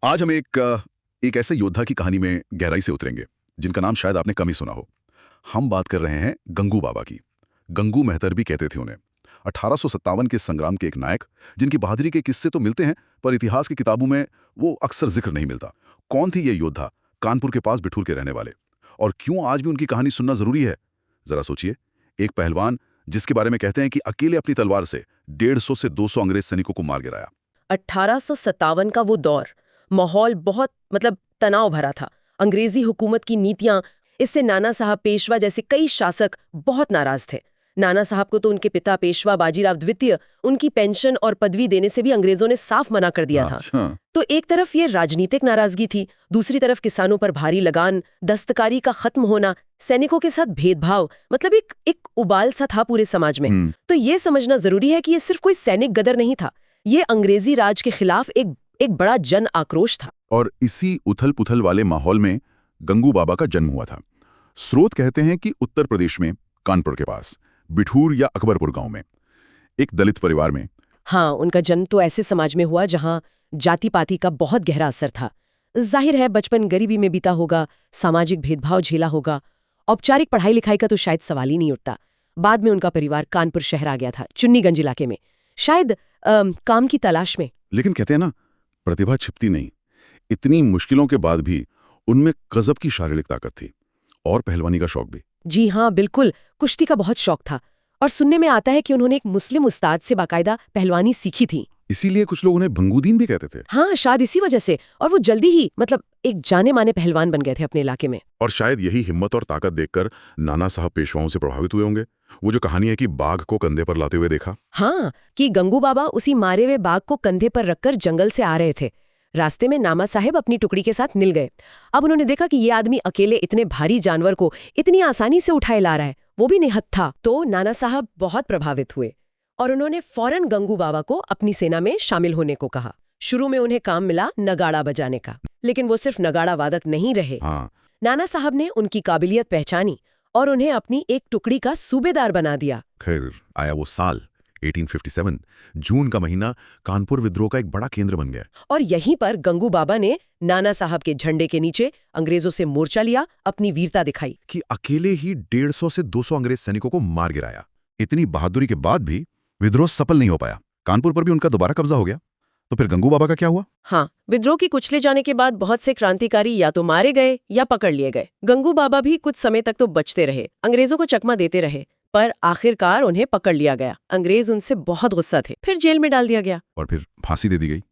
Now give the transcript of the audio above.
आज हम एक ऐसे योद्धा की कहानी में गहराई से उतरेंगे जिनका नाम शायद आपने कम ही सुना हो। हम बात कर रहे हैं गंगू बाबा की। गंगू मेहतर भी कहते थे उन्हें। 1857 के संग्राम के एक नायक जिनकी बहादुरी के किस्से तो मिलते हैं, पर इतिहास की किताबों में वो अक्सर जिक्र नहीं मिलता। कौन थी ये योद्धा, कानपुर के पास बिठूर के रहने वाले, और क्यों आज भी उनकी कहानी सुनना जरूरी है? जरा सोचिए, एक पहलवान जिसके बारे में कहते हैं कि अकेले अपनी तलवार से 150 से 200 अंग्रेज सैनिकों को मार गिराया। 1857 का वो दौर, माहौल बहुत तनाव भरा था। अंग्रेजी हुकूमत की नीतियां, इससे नाना साहब पेशवा जैसे कई शासक बहुत नाराज थे। नाना साहब को तो उनके पिता पेशवा बाजीराव द्वितीय उनकी पेंशन और पदवी देने से भी अंग्रेजों ने साफ मना कर दिया था। तो एक तरफ ये राजनीतिक नाराजगी थी, दूसरी तरफ किसानों पर भारी लगान, दस्तकारी का खत्म होना, सैनिकों के साथ भेदभाव, एक उबाल सा था पूरे समाज में। तो ये समझना जरूरी है कि ये सिर्फ कोई सैनिक गदर नहीं था, ये अंग्रेजी राज के खिलाफ एक बड़ा जन आक्रोश था। और इसी उथल पुथल वाले माहौल में गंगू बाबा का जन्म हुआ था। स्रोत कहते हैं कि उत्तर प्रदेश में कानपुर के पास बिठूर या अकबरपुर गांव में एक दलित परिवार में। हाँ, उनका जन्म तो ऐसे समाज में हुआ जहाँ जाति पाति का बहुत गहरा असर था। जाहिर है बचपन गरीबी में बीता होगा, सामाजिक भेदभाव झेला होगा, औपचारिक पढ़ाई लिखाई का तो शायद सवाल ही नहीं उठता। बाद में उनका परिवार कानपुर शहर आ गया था, चुन्नीगंज इलाके में, शायद काम की तलाश में। लेकिन कहते हैं ना, प्रतिभा छिपती नहीं। इतनी मुश्किलों के बाद भी उनमें गजब की शारीरिक ताकत थी और पहलवानी का शौक भी। जी हाँ, बिल्कुल, कुश्ती का बहुत शौक था। और सुनने में आता है कि उन्होंने एक मुस्लिम उस्ताद से बाकायदा पहलवानी सीखी थी। इसीलिए कुछ लोग उन्हें भंगूदीन भी कहते थे। हाँ, शायद इसी वजह से। और वो जल्दी ही एक जाने माने पहलवान बन गए थे अपने इलाके में। और शायद यही हिम्मत और ताकत देखकर नाना साहब पेशवाओं से प्रभावित हुए होंगे। वो जो कहानी है कि बाघ को कंधे पर लाते हुए देखा। हाँ, कि गंगू बाबा उसी मारे हुए बाघ को कंधे पर रखकर जंगल से आ रहे थे। रास्ते में नामा साहेब अपनी टुकड़ी के साथ मिल गए। अब उन्होंने देखा कि ये आदमी अकेले इतने भारी जानवर को इतनी आसानी से उठाए ला रहा है, वो भी निहत्था था। तो नाना साहब बहुत प्रभावित हुए और उन्होंने फौरन गंगू बाबा को अपनी सेना में शामिल होने को कहा। शुरू में उन्हें काम मिला नगाड़ा बजाने का, लेकिन वो सिर्फ नगाड़ा वादक नहीं रहे। नाना साहब ने उनकी काबिलियत पहचानी और उन्हें अपनी एक टुकड़ी का सूबेदार बना दिया। खैर आया वो साल 1857, जून का महीना कानपुर विद्रोह का एक बड़ा केंद्र बन गया। और यहीं पर गंगू बाबा ने नाना साहब के झंडे के नीचे अंग्रेजों से मोर्चा लिया, अपनी वीरता दिखाई कि अकेले ही 150 से 200 अंग्रेज सैनिकों को मार गिराया। इतनी बहादुरी के बाद भी विद्रोह सफल नहीं हो पाया। कानपुर पर भी उनका दोबारा कब्जा हो गया। तो फिर गंगू बाबा का क्या हुआ? हाँ, विद्रोह की कुचले जाने के बाद बहुत से क्रांतिकारी या तो मारे गए या पकड़ लिए गए। गंगू बाबा भी कुछ समय तक तो बचते रहे, अंग्रेजों को चकमा देते रहे, पर आखिरकार उन्हें पकड़ लिया गया। अंग्रेज उनसे बहुत गुस्सा थे, फिर जेल में डाल दिया गया और फिर फांसी दे दी गई।